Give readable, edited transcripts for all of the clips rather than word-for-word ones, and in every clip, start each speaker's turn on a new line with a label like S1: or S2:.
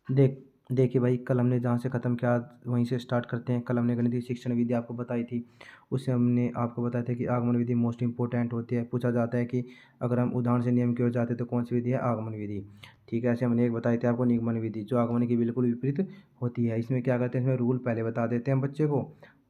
S1: देख देखिए भाई, कल हमने जहाँ से ख़त्म किया वहीं से स्टार्ट करते हैं। कल हमने गणितीय शिक्षण विधि आपको बताई थी। उससे हमने आपको बताया था कि आगमन विधि मोस्ट इंपॉर्टेंट होती है। पूछा जाता है कि अगर हम उदाहरण से नियम की ओर जाते हैं तो कौन सी विधि है? आगमन विधि। ठीक है, ऐसे हमने एक बताई थी आपको निगमन विधि, जो आगमन की बिल्कुल विपरीत होती है। इसमें क्या करते हैं, इसमें रूल पहले बता देते हैं बच्चे को,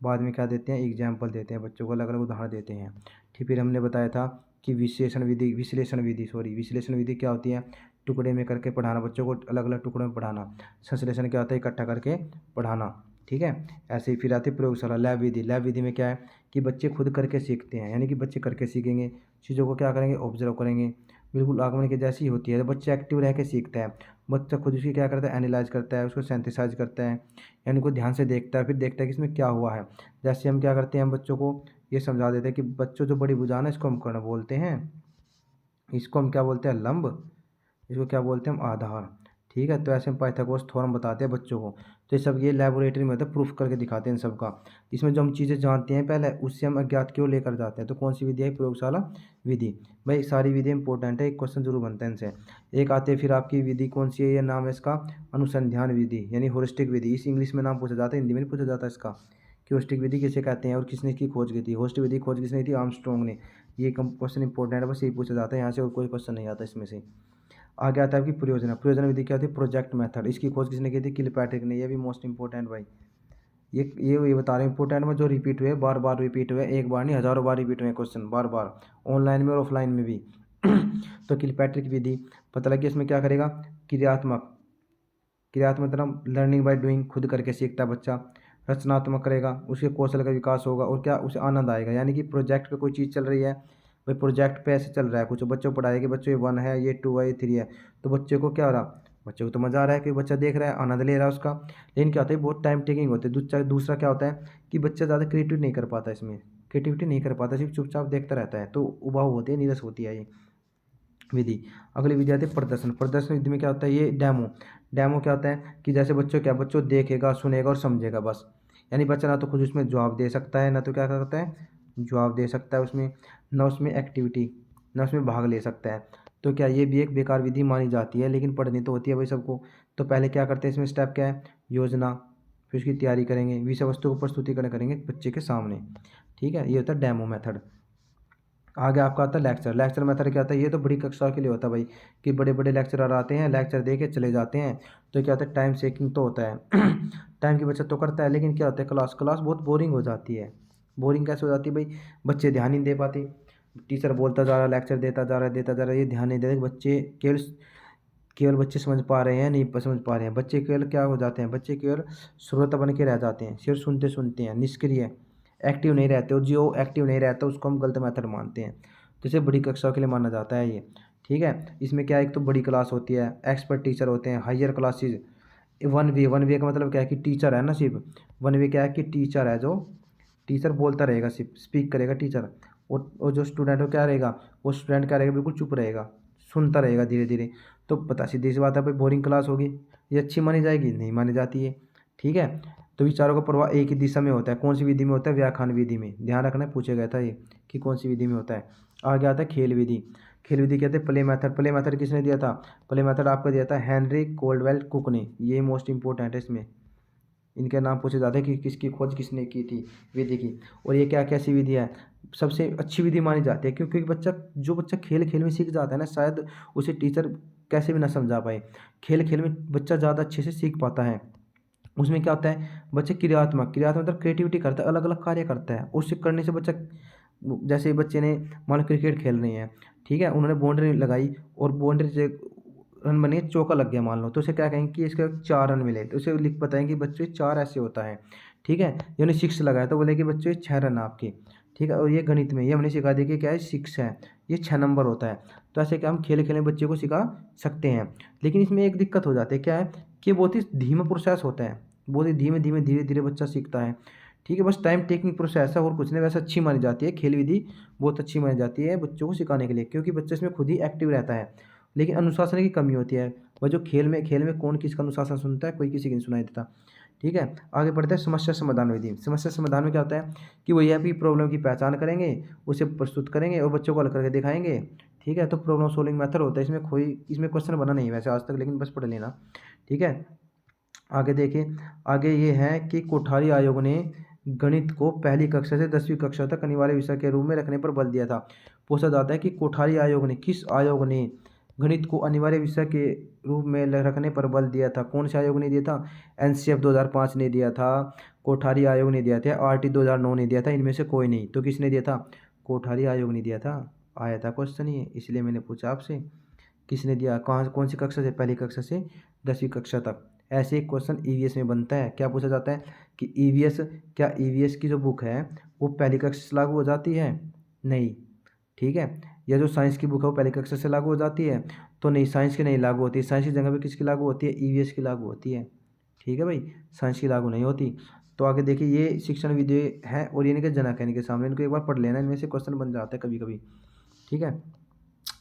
S1: बाद में क्या देते हैं, एग्जाम्पल देते हैं बच्चों को, अलग अलग उदाहरण देते हैं। ठीक, फिर हमने बताया था कि विश्लेषण विधि क्या होती है? टुकड़े में करके पढ़ाना, बच्चों को अलग अलग टुकड़ों में पढ़ाना। संश्लेषण क्या होता है? इकट्ठा करके पढ़ाना। ठीक है, ऐसे ही फिर आती है प्रयोगशाला, लैब विधि। लैब विधि में क्या है कि बच्चे खुद करके सीखते हैं, यानी कि बच्चे करके सीखेंगे, चीज़ों को क्या करेंगे, ऑब्जर्व करेंगे। बिल्कुल आगमन की जैसी ही होती है, बच्चा एक्टिव रह के सीखता है। बच्चा खुद उसकी क्या करता है, एनालाइज करता है, उसको सेंथिसाइज करता है, यानी को ध्यान से देखता है, फिर देखता है कि इसमें क्या हुआ है। जैसे हम क्या करते हैं, हम बच्चों को ये समझा देते हैं कि बच्चों जो बड़ी भुजान है इसको हम कर्ण बोलते हैं, इसको हम क्या बोलते हैं, लंब, इसको क्या बोलते हैं हम, आधार। ठीक है, तो ऐसे हम पाइथागोरस थ्योरम बताते हैं बच्चों को। तो ये सब ये लेबोरेटरी में होता है, प्रूफ करके दिखाते हैं इन सब का। इसमें जो हम चीज़ें जानते हैं पहले, उससे हम अज्ञात की ओर लेकर जाते हैं। तो कौन सी विधि है? प्रयोगशाला विधि। भाई सारी विधि इंपॉर्टेंट है, एक क्वेश्चन जरूर बनता है इनसे। एक आते हैं फिर आपकी विधि कौन सी है, ये नाम है इसका अनुसंधान विधि, यानी होलिस्टिक विधि। इस इंग्लिश में नाम पूछा जाता है, हिंदी में नहीं पूछा जाता इसका, कि होलिस्टिक विधि किसे कहते हैं और किसने इसकी खोज की थी। होलिस्टिक विधि खोज किसने की थी? आर्मस्ट्रॉन्ग ने। ये क्वेश्चन इंपॉर्टेंट है, बस यही पूछा जाता है यहाँ से, और कोई क्वेश्चन नहीं आता इसमें से। आगे आता है आपकी प्रयोजना। प्रयोजना विधि क्या होती है? Project method. इसकी खोज किसने की थी? किलपैट्रिक ने। ये भी मोस्ट इंपॉर्टेंट भाई, ये बता रहे हैं इंपॉर्टेंट में, जो रिपीट हुए, बार बार रिपीट हुए, एक बार नहीं हजारों बार रिपीट हुए क्वेश्चन, बार बार, ऑनलाइन में और ऑफलाइन में भी। तो किलपैट्रिक विधि पता लगी, इसमें क्या करेगा, क्रियात्मक, क्रियात्मक मतलब लर्निंग बाय डूइंग, खुद करके सीखता है बच्चा। रचनात्मक करेगा, उसके कौशल का विकास होगा, और क्या, उसे आनंद आएगा, यानी कि प्रोजेक्ट पे कोई चीज़ चल रही है, भाई प्रोजेक्ट पे ऐसे चल रहा है कुछ, बच्चों को पढ़ाया कि बच्चों ये 1 है, ये 2 है, ये 3 है, तो बच्चे को क्या हो रहा, बच्चे को तो मज़ा आ रहा है कि बच्चा देख रहा है, आनंद ले रहा है उसका। लेकिन क्या होता है, बहुत टाइम टेकिंग होती है। दूसरा दूसरा क्या होता है कि बच्चा ज़्यादा क्रिएटिव नहीं कर पाता, इसमें क्रिएटिविटी नहीं कर पाता, सिर्फ चुपचाप देखता रहता है, तो उबाऊ होती है, नीरस होती है ये विधि। अगली विधि आती है प्रदर्शन। प्रदर्शन विधि में क्या होता है, ये डेमो। डेमो क्या होता है कि जैसे बच्चों क्या, बच्चों देखेगा, सुनेगा और समझेगा बस, यानी बच्चा ना तो खुद उसमें जवाब दे सकता है, ना तो क्या करता है, जवाब दे सकता है उसमें, ना उसमें एक्टिविटी, ना उसमें भाग ले सकता है। तो क्या ये भी एक बेकार विधि मानी जाती है, लेकिन पढ़नी तो होती है भाई सबको। तो पहले क्या करते हैं, इसमें स्टेप क्या है, योजना, फिर उसकी तैयारी करेंगे, विषय वस्तु को प्रस्तुतिकरण करेंगे बच्चे के सामने। ठीक है, ये होता है डेमो मेथड। आगे आपका आता है लेक्चर। लेक्चर मेथड क्या होता है, ये तो बड़ी कक्षा के लिए होता है भाई, कि बड़े बड़े लेक्चरर आते हैं, लेक्चर दे के चले जाते हैं। तो क्या होता है, टाइम सेकिंग तो होता है। टाइम की बचत तो करता है, लेकिन क्या होता है, क्लास क्लास बहुत बोरिंग हो जाती है। बोरिंग कैसे हो जाती है भाई, बच्चे ध्यान नहीं दे पाते, टीचर बोलता जा रहा है, लेक्चर देता जा रहा है, देता जा रहा है, ये ध्यान नहीं दे रहे, बच्चे केवल केवल बच्चे समझ पा रहे हैं, नहीं समझ पा रहे हैं बच्चे, केवल क्या हो जाते हैं, बच्चे केवल श्रोता बन के रह जाते हैं, सिर्फ सुनते सुनते हैं, निष्क्रिय, एक्टिव नहीं रहते, और जो एक्टिव नहीं रहता उसको हम गलत मेथड मानते हैं। तो इसे बड़ी कक्षाओं के लिए माना जाता है ये। ठीक है, इसमें क्या है, एक तो बड़ी क्लास होती है, एक्सपर्ट टीचर होते हैं, हायर क्लासेज। 1 वे, 1 वे का मतलब क्या है कि टीचर है ना सिर्फ, 1 वे क्या है कि टीचर है, जो टीचर बोलता रहेगा, सिर्फ स्पीक करेगा टीचर, और जो स्टूडेंट हो क्या रहेगा, वो स्टूडेंट क्या रहेगा, बिल्कुल चुप रहेगा, सुनता रहेगा धीरे धीरे। तो पता सीधी सी बात है भाई, बोरिंग क्लास होगी, ये अच्छी मानी जाएगी, नहीं मानी जाती है। ठीक है, तो विचारों का प्रवाह एक ही दिशा में होता है, कौन सी विधि में होता है, व्याख्यान विधि में। ध्यान रखना, पूछा गया था ये कि कौन सी विधि में होता है। आगे आता है खेल विधि। खेल विधि कहते हैं प्ले मेथड। प्ले मेथड किसने दिया था? प्ले मेथड आपको दिया था हेनरी कोल्डवेल कुक ने। ये मोस्ट इंपॉर्टेंट है, इसमें इनके नाम पूछे जाते हैं कि किसकी खोज किसने की थी, विधि की। और ये क्या कैसी विधि है, सबसे अच्छी विधि मानी जाती है, क्योंकि बच्चा, जो बच्चा खेल खेल में सीख जाता है ना, शायद उसे टीचर कैसे भी ना समझा पाए। खेल खेल में बच्चा ज़्यादा अच्छे से सीख पाता है। उसमें क्या होता है, बच्चे क्रियात्मक, क्रियात्मक मतलब क्रिएटिविटी करता है, अलग अलग कार्य करता है, उससे करने से बच्चा, जैसे बच्चे ने मान लो क्रिकेट खेल रहे हैं, ठीक है, उन्होंने बाउंड्री लगाई और बाउंड्री से रन बने, चौका लग गया मान लो, तो उसे क्या कहेंगे कि इसके 4 रन मिले, तो उसे लिख बताएंगे कि बच्चों ये 4 ऐसे होता है। ठीक है, ये हमने 6 लगाया तो बोले कि बच्चों ये 6 रन आपके। ठीक है, और ये गणित में ये हमने सिखा दिया कि क्या है, 6 है, ये 6 नंबर होता है। तो ऐसे क्या हम खेल खेले बच्चे को सिखा सकते हैं। लेकिन इसमें एक दिक्कत हो जाती है, क्या है कि बहुत ही धीमा प्रोसेस होता है, बहुत ही धीमे धीमे धीरे धीरे बच्चा सीखता है। ठीक है, बस टाइम टेकिंग प्रोसेस है और कुछ नहीं। वैसे अच्छी मानी जाती है खेल विधि, बहुत अच्छी मानी जाती है बच्चों को सिखाने के लिए, क्योंकि बच्चा इसमें खुद ही एक्टिव रहता है। लेकिन अनुशासन की कमी होती है, वह जो खेल में कौन किसका अनुशासन सुनता है, कोई किसी की नहीं सुनाई देता। ठीक है, आगे बढ़ते हैं समस्या समाधान विधि। समस्या समाधान में क्या होता है कि वो यह भी प्रॉब्लम की पहचान करेंगे, उसे प्रस्तुत करेंगे और बच्चों को हल करके दिखाएंगे। ठीक है, तो प्रॉब्लम सॉल्विंग मेथड होता है इसमें, कोई इसमें क्वेश्चन बना नहीं है वैसे आज तक, लेकिन बस पढ़ लेना। ठीक है, आगे देखिए, आगे ये है कि कोठारी आयोग ने गणित को पहली कक्षा से 10वीं कक्षा तक अनिवार्य विषय के रूप में रखने पर बल दिया था। पूछा जाता है कि कोठारी आयोग ने, किस आयोग ने गणित को अनिवार्य विषय के रूप में रखने पर बल दिया था? कौन से आयोग ने दिया था? एनसीएफ 2005 ने दिया था, कोठारी आयोग ने दिया था, आरटी 2009 ने दिया था, इनमें से कोई नहीं। तो किसने दिया था? कोठारी आयोग ने दिया था। आया था क्वेश्चन ये, इसलिए मैंने पूछा आपसे किसने दिया, कहाँ कौन सी कक्षा से? पहली कक्षा से 10वीं कक्षा तक। ऐसे एक क्वेश्चन ईवीएस में बनता है। क्या पूछा जाता है कि ईवीएस, क्या ईवीएस की जो बुक है वो पहली कक्षा से लागू हो जाती है? नहीं, ठीक है। या जो साइंस की बुक है वो पहली कक्षा से लागू हो जाती है? तो नहीं, साइंस की नहीं लागू होती। साइंस की जगह पे किसकी लागू होती है? ईवीएस की लागू होती है, ठीक है भाई, साइंस की लागू नहीं होती। तो आगे देखिए, ये शिक्षण विधि है और ये इनके जनक है, इनके सामने, इनको एक बार पढ़ लेना, इनमें से क्वेश्चन बन जाता है कभी कभी, ठीक है।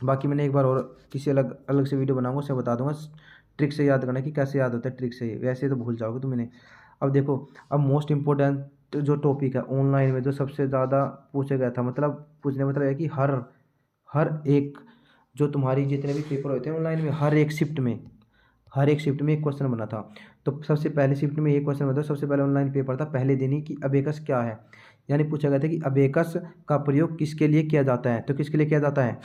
S1: बाकी मैंने एक बार और किसी अलग अलग से वीडियो बनाऊंगा, उससे बता दूंगा ट्रिक से याद करना कि कैसे याद होता है ट्रिक से, वैसे तो भूल जाओगे तुम मैंने। अब देखो, अब मोस्ट इम्पोर्टेंट जो टॉपिक है ऑनलाइन में जो सबसे ज़्यादा पूछा गया था, मतलब पूछने मतलब है कि हर हर एक जो तुम्हारी जितने भी पेपर होते हैं ऑनलाइन में, हर एक शिफ्ट में एक क्वेश्चन बना था। तो सबसे पहले शिफ्ट में एक क्वेश्चन बना था, सबसे पहले ऑनलाइन पेपर था पहले दिन ही, कि अबेकस क्या है। यानी पूछा गया था कि अबेकस का प्रयोग किसके लिए किया जाता है? तो किसके लिए किया जाता है?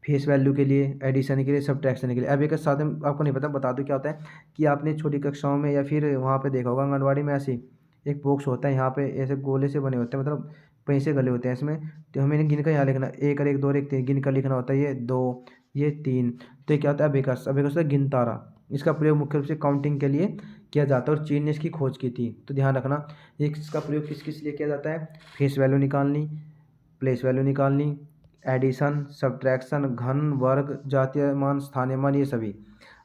S1: फेस वैल्यू के लिए, एडिशन के लिए, सब्ट्रैक्शन के लिए। अबेकस साथ में आपको नहीं पता, बता दो क्या होता है कि आपने छोटी कक्षाओं में या फिर वहाँ पे देखा होगा आंगनवाड़ी में, ऐसे एक बॉक्स होता है, यहाँ पे ऐसे गोले से बने होते हैं, मतलब पैसे गले होते हैं इसमें। तो हमें गिन कर यहाँ लिखना, एक और एक, दो और एक, तीन, गिन कर लिखना होता है, ये दो, ये तीन। तो ये क्या होता है? अबेकस। अबेकस होता है गिनतारा। इसका प्रयोग मुख्य रूप से काउंटिंग के लिए किया जाता है और चीन ने इसकी खोज की थी। तो ध्यान रखना, इसका प्रयोग किस किस लिए किया जाता है? फेस वैल्यू निकालनी, प्लेस वैल्यू निकालनी, एडिशन, सब्ट्रैक्शन, घन, वर्ग, जातीय मान, स्थानीय मान, ये सभी।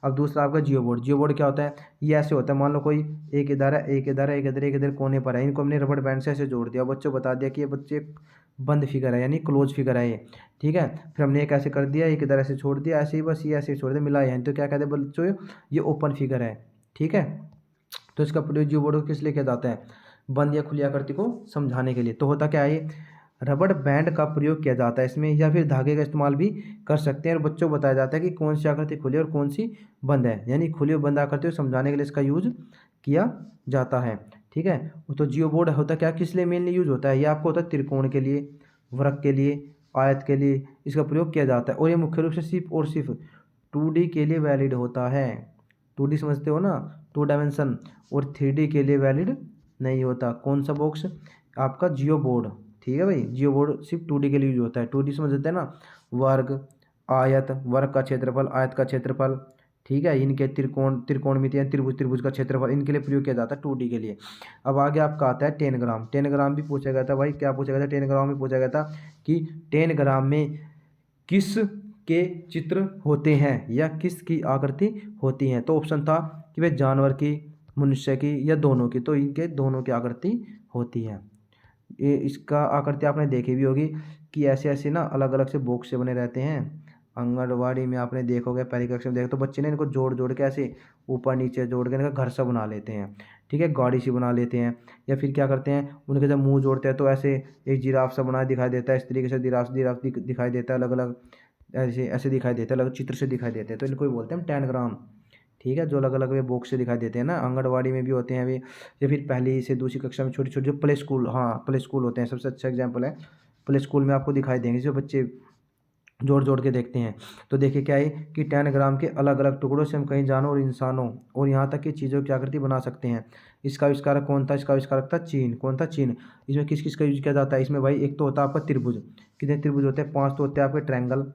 S1: अब दूसरा आपका जियो बोर्ड। जियो बोर्ड क्या होता है? ये ऐसे होता है, मान लो कोई एक इधर है, एक इधर है, एक इधर, एक इधर कोने पर है, इनको हमने रबड़ बैंड से ऐसे जोड़ दिया, बच्चों बता दिया कि ये बच्चे बंद फिगर है, यानी क्लोज फिगर है ये, ठीक है। फिर हमने एक ऐसे कर दिया, एक इधर ऐसे छोड़ दिया, ऐसे ही बस ये ऐसे छोड़ दिया, मिलाया है, तो क्या कहते हैं बच्चों? ये ओपन फिगर है, ठीक है। तो इसका प्रयोग जियो बोर्ड को किस लिए किया जाता है? बंद या खुली आकृति को समझाने के लिए। तो होता क्या है ये? रबड़ बैंड का प्रयोग किया जाता है इसमें, या फिर धागे का इस्तेमाल भी कर सकते हैं, और बच्चों को बताया जाता है कि कौन सी आकृति खुली और कौन सी बंद है, यानी खुली और बंद आकृति को समझाने के लिए इसका यूज किया जाता है, ठीक है। तो जियो बोर्ड होता क्या, किस लिए मेनली यूज होता है? ये आपको होता है त्रिकोण के लिए, वृत्त के लिए, आयत के लिए इसका प्रयोग किया जाता है, और ये मुख्य रूप से सिर्फ और सिर्फ 2D के लिए वैलिड होता है। 2D समझते हो ना, 2 डायमेंशन। और 3D के लिए वैलिड नहीं होता। कौन सा बॉक्स? आपका जियो बोर्ड, ठीक है भाई। जियो बोर्ड सिर्फ 2D के लिए यूज होता है। 2D समझते हैं ना, वर्ग, आयत, वर्ग का क्षेत्रफल, आयत का क्षेत्रफल, ठीक है, इनके त्रिकोणमिति त्रिभुज, त्रिभुज का क्षेत्रफल, इनके लिए प्रयोग किया जाता है 2D के लिए। अब आगे आपका आता है 10 ग्राम। 10 ग्राम भी पूछा गया था भाई, क्या पूछा गया था? 10 ग्राम में पूछा गया था कि 10 ग्राम में किस के चित्र होते हैं या किस की आकृति होती है? तो ऑप्शन था कि वे जानवर की, मनुष्य की, या दोनों की। तो इनके दोनों की आकृति होती है। ये इसका आकृति आपने देखी भी होगी कि ऐसे ऐसे ना अलग अलग से बॉक्स से बने रहते हैं। आंगनवाड़ी में आपने देखोगे, पहली कक्षा में देखो तो बच्चे ने इनको जोड़ जोड़ के ऐसे ऊपर नीचे जोड़ के इनका घर सा बना लेते हैं, ठीक है, गाड़ी सी बना लेते हैं। या फिर क्या करते हैं, उनके जब मुंह जोड़ते हैं तो ऐसे एक जिराफ सा बना दिखाई देता है, इस तरीके से जिराफ जिराफ दिखाई देता है, अलग अलग ऐसे ऐसे दिखाई देता है, अलग चित्र से दिखाई देते हैं। तो इनको ही बोलते हैं 10 ग्राम, ठीक है, जो अलग अलग वे बॉक्स से दिखाई देते हैं ना, आंगनवाड़ी में भी होते हैं वे। या फिर पहली से दूसरी कक्षा में छोटी छोटी जो प्ले स्कूल, हाँ प्ले स्कूल होते हैं, सबसे अच्छा एग्जाम्पल है प्ले स्कूल में आपको दिखाई देंगे जो बच्चे जोड़ जोड़ के देखते हैं। तो देखिए क्या है कि 10 ग्राम के अलग अलग टुकड़ों से हम कई जानवरों और इंसानों और यहाँ तक कि चीज़ों की आकृति बना सकते हैं। इसका आविष्कारक कौन था? इसका आविष्कारक था चीन। कौन था? चीन। इसमें किस किस का यूज किया जाता है? इसमें भाई एक तो होता है आपका त्रिभुज, कितने त्रिभुज होते हैं? 5 तो होते हैं आपके ट्रायंगल।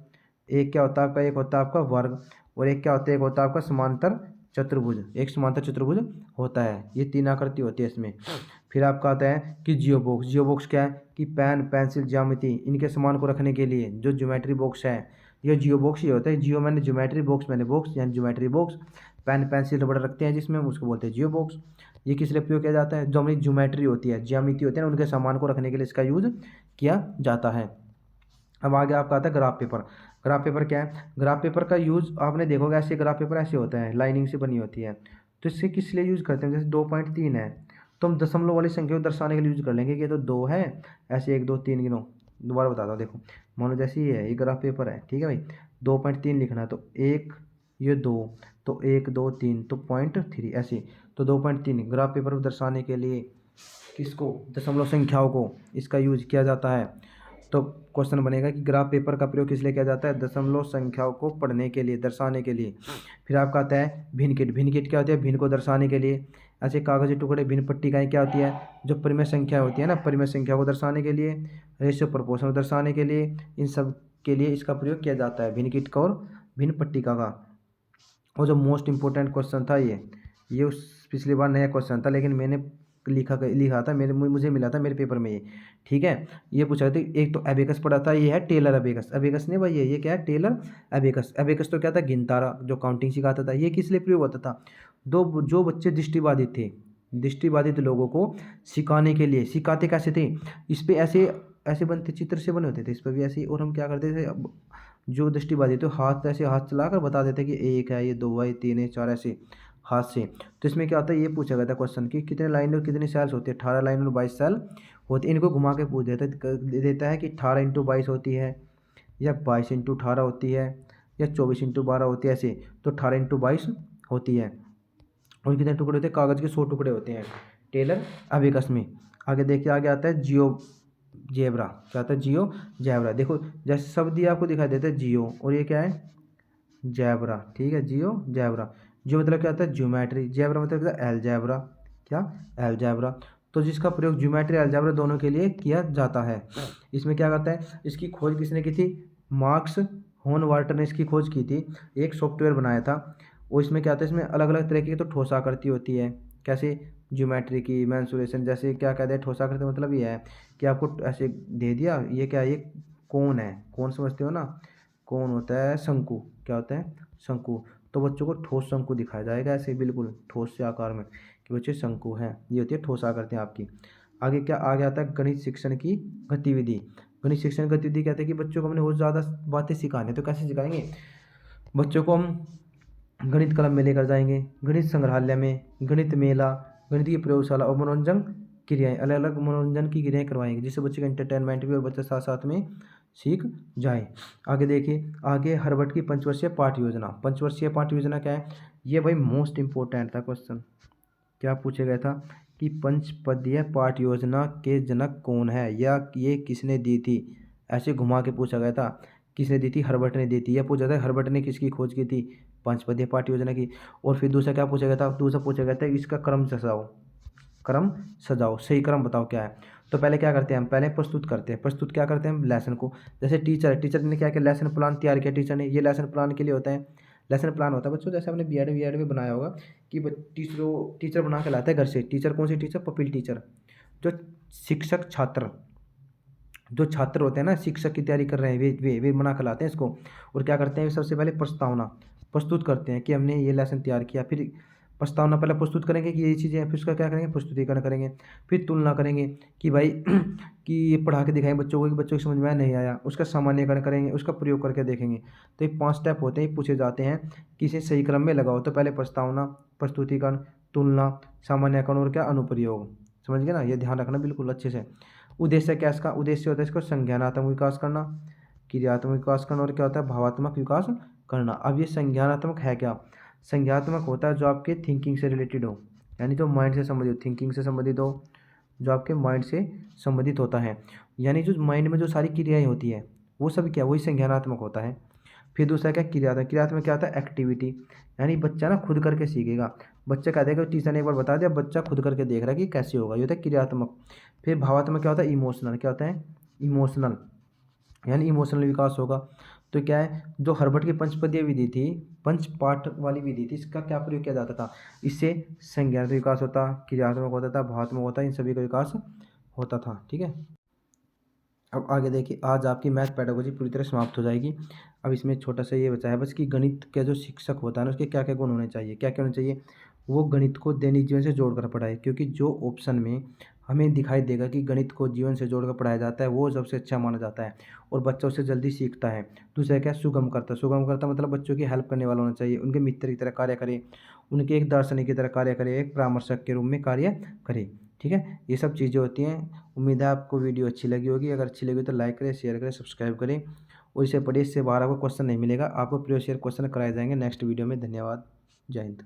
S1: एक क्या होता है आपका? एक होता है आपका वर्ग, और एक क्या होता है? एक होता है आपका समांतर चतुर्भुज। एक समांतर चतुर्भुज होता है, ये 3 आकृति होती है इसमें। फिर आपका आता है कि जियो बॉक्स। जियो बॉक्स क्या है कि पेन, पेंसिल, ज्यामिति इनके सामान को रखने के लिए जो ज्योमेट्री बॉक्स है, ये जियो बॉक्स ही होता है। जियो मैंने ज्योमेट्री, बॉक्स मैंने बॉक्स, यानी ज्योमेट्री बॉक्स। पेन पेंसिल रबड़ रखते हैं जिसमें, उसको बोलते हैं जियो बॉक्स। ये किस लिए प्रयोग किया जाता है? जो हमारी ज्योमेट्री होती है, ज्यामिति होती है ना, उनके सामान को रखने के लिए इसका यूज किया जाता है। अब आगे आपका आता है ग्राफ पेपर। ग्राफ पेपर क्या है? ग्राफ पेपर का यूज आपने देखोगे, ऐसे ग्राफ पेपर ऐसे होता है, लाइनिंग से बनी होती है। तो इससे किस लिए यूज करते हैं? जैसे 2.3 है तो हम दशमलव वाली संख्या को दर्शाने के लिए यूज कर लेंगे कि ये तो 2 है, ऐसे 1 2 3 गिनो। दोबारा बताता हूँ, देखो मान लो जैसे ये है, ये ग्राफ पेपर है, ठीक है भाई, 2.3 लिखना है तो 1 ये 2, तो 1 2 3 तो 0.3 ऐसे, तो 2.3 ग्राफ पेपर पर दर्शाने के लिए किसको, दशमलव संख्याओं को इसका यूज किया जाता है। तो क्वेश्चन बनेगा कि ग्राफ पेपर का प्रयोग किस लिए किया जाता है, दशमलव संख्याओं को पढ़ने के लिए, दर्शाने के लिए। फिर आपका आता है भिन्नकिट, भिन्नकिट क्या होती है, भिन्न को दर्शाने के लिए। ऐसे कागजी टुकड़े भिन्न पट्टिकाएँ क्या होती है, जो परिमेय संख्या होती है ना, परिमेय संख्या को दर्शाने के लिए, रेशियो प्रोपोर्शन को दर्शाने के लिए, इन सब के लिए इसका प्रयोग किया जाता है, भिन्नकिट का और भिन्न पट्टिका का। और जो मोस्ट इंपॉर्टेंट क्वेश्चन था ये उस पिछली बार नया क्वेश्चन था, लेकिन मैंने लिखा था, मुझे मिला था मेरे पेपर में ये, ठीक है। ये पूछा था, एक तो एबेकस पढ़ा था, ये है टेलर एबेकस, एबेकस नहीं भाई, ये क्या है, टेलर एबेकस। एबेकस तो क्या था, गिनतारा, जो काउंटिंग सिखाता था। ये किस लिए प्रयोग होता था, जो बच्चे दृष्टिबाधित थे, दृष्टिबाधित लोगों को सिखाने के लिए। सिखाते कैसे थे, इस पे ऐसे ऐसे बनते, चित्र से बने होते थे, इस पर भी ऐसे। और हम क्या करते थे, जो दृष्टिबाधित तो हाथ ऐसे, हाथ चलाकर बता देते कि 1 है, ये 2 है, ये 3 है, 4 ऐसे हाथ से। तो इसमें क्या होता है, ये पूछा गया था क्वेश्चन कि कितने लाइन और कितनी सेल्स होती है, 18 लाइन और 22 सेल होती है। इनको घुमा के पूछ देता है कि 18 इंटू 22 होती है, या 22 इंटू 18 होती है, या 24 इंटू 12 होती है, ऐसे। तो 18 इंटू 22 होती है। और कितने टुकड़े होते हैं, कागज़ के 100 टुकड़े होते हैं टेलर अबेकस में। आगे देखिए, आगे आता है जियो जेब्रा, क्या आता है, जियो जेब्रा। देखो जैसे शब्द दिया आपको दिखाई देता है जियो, और ये क्या है, जैबरा, ठीक है, जियो जैबरा। जियो मतलब क्या होता है, ज्योमेट्री, जैबरा मतलब क्या है, अलजैबरा, क्या, अलजैबरा। तो जिसका प्रयोग ज्योमेट्री अलजैबरा दोनों के लिए किया जाता है। इसमें क्या करता है, इसकी खोज किसने की थी, मार्क्स होनवार्टर ने इसकी खोज की थी, एक सॉफ्टवेयर बनाया था। और इसमें क्या होता है, इसमें अलग अलग तरह की तो ठोस आकृति होती है, कैसे, ज्योमेट्री की, मेंसुरेशन, जैसे क्या कहते हैं ठोस आकृति, मतलब ये है कि आपको ऐसे दे दिया, ये क्या है, ये कौन है, कौन समझते हो ना, कौन होता है, शंकु, क्या होता है, शंकु। तो बच्चों को ठोस शंकु दिखाया जाएगा, ऐसे बिल्कुल ठोस से आकार में, कि बच्चे शंकु हैं। ये होती है ठोस आकृतियाँ आपकी। आगे क्या, आगे आता है गणित शिक्षण की गतिविधि। गणित शिक्षण गतिविधि कहते हैं कि बच्चों को हमने बहुत ज़्यादा बातें सिखानी है, तो कैसे सिखाएंगे, बच्चों को हम गणित क्लब में लेकर जाएंगे, गणित संग्रहालय में, गणित मेला, गणित की प्रयोगशाला और मनोरंजन क्रियाएं, अलग अलग मनोरंजन की क्रियाएं करवाएंगे, जिससे बच्चे का एंटरटेनमेंट भी और बच्चे साथ साथ में सीख जाए। आगे देखिए, आगे हर्बर्ट की पंचवर्षीय पाठ्य योजना। पंचवर्षीय पाठ्य योजना क्या है, ये भाई मोस्ट इंपॉर्टेंट था क्वेश्चन। क्या पूछा गया था कि पंचपदीय पाठ्य योजना के जनक कौन है, या ये किसने दी थी, ऐसे घुमा के पूछा गया था। किसने दी थी, हर्बर्ट ने दी थी। यह पूछा था हर्बर्ट ने किसकी खोज की थी, पंचपदीय पाठ्य योजना की। और फिर दूसरा क्या पूछा गया था, दूसरा पूछा गया था इसका क्रम सजाओ, क्रम सजाओ, सही क्रम बताओ क्या है। तो पहले क्या करते हैं हम, पहले प्रस्तुत करते हैं, प्रस्तुत क्या करते हैं हम, लेसन को। जैसे टीचर ने क्या किया, लेसन प्लान तैयार किया टीचर ने। ये लेसन प्लान के लिए होता है, लेसन प्लान होता है बच्चों, जैसे आपने बी एड में बनाया होगा कि टीचर बना के लाता है घर से। टीचर कौन सी टीचर, पपील टीचर, जो शिक्षक छात्र, जो छात्र होते हैं ना, शिक्षक की तैयारी कर रहे हैं, वे बना कर लाते हैं इसको। और क्या करते हैं, सबसे पहले प्रस्तावना प्रस्तुत करते हैं कि हमने ये लेसन तैयार किया। फिर प्रस्तावना पहले प्रस्तुत करेंगे कि ये चीज़ें हैं, फिर उसका क्या करेंगे, प्रस्तुतिकरण करेंगे। फिर तुलना करेंगे कि भाई कि ये पढ़ा के दिखाएंगे बच्चों को कि बच्चों की समझ में आया नहीं आया, उसका सामान्यकरण करेंगे, उसका प्रयोग करके देखेंगे। तो ये 5 स्टेप होते हैं, पूछे जाते हैं कि इसे सही क्रम में लगाओ। तो पहले प्रस्तावना, प्रस्तुतिकरण, तुलना, सामान्यकरण और क्या, अनुप्रयोग। समझ गए ना, ये ध्यान रखना बिल्कुल अच्छे से। उद्देश्य क्या, इसका उद्देश्य होता है इसको संज्ञानात्मक विकास करना, क्रियात्मक विकास करना, और क्या होता है, भावात्मक विकास करना। अब ये संज्ञानात्मक है क्या, संज्ञानात्मक होता है जो आपके थिंकिंग से रिलेटेड हो, यानी जो माइंड से संबंधित, थिंकिंग से संबंधित हो, जो आपके माइंड से संबंधित होता है, यानी जो माइंड में जो सारी क्रियाएं होती है वो सब क्या, वही संज्ञानात्मक होता है। फिर दूसरा क्या, क्रियात्मक। क्रियात्मक क्या होता है, एक्टिविटी, यानी बच्चा ना खुद करके सीखेगा। बच्चा कह देगा टीचर ने एक बार बता दिया, बच्चा खुद करके देख रहा है कि कैसे होगा, ये होता है क्रियात्मक। फिर भावात्मक क्या होता है, इमोशनल, क्या होता है, इमोशनल, यानी इमोशनल विकास होगा। तो क्या है, जो हर्बर्ट की पंचपदीय विधि थी, पंच पाठ वाली विधि थी, इसका क्या प्रयोग किया जाता था, इससे संज्ञानात्मक विकास होता, क्रियात्मक होता था, भावात्मक होता, इन सभी का विकास होता था। ठीक है, अब आगे देखिए, आज आपकी मैथ पेडागोजी पूरी तरह समाप्त हो जाएगी। अब इसमें छोटा सा ये बचा है बस कि गणित का जो शिक्षक होता है ना, उसके क्या क्या गुण होने चाहिए, क्या क्या होने चाहिए, वो गणित को दैनिक जीवन से जोड़कर पढ़ाए। क्योंकि जो ऑप्शन में हमें दिखाई देगा कि गणित को जीवन से जोड़कर पढ़ाया जाता है, वो सबसे अच्छा माना जाता है और बच्चा उससे जल्दी सीखता है। दूसरा क्या, सुगम करता, सुगम करता मतलब बच्चों की हेल्प करने वाला होना चाहिए, उनके मित्र की तरह कार्य करे, उनके एक दार्शनिक की तरह कार्य करे, एक परामर्शक के रूप में कार्य करे। ठीक है, ये सब चीज़ें होती हैं। उम्मीद है आपको वीडियो अच्छी लगी होगी। अगर अच्छी लगी तो लाइक करें, शेयर करें, सब्सक्राइब करें और इसे पढ़िए, इससे बाहर आपको क्वेश्चन नहीं मिलेगा, आपको प्रीवियस ईयर क्वेश्चन कराए जाएंगे नेक्स्ट वीडियो में। धन्यवाद, जय हिंद।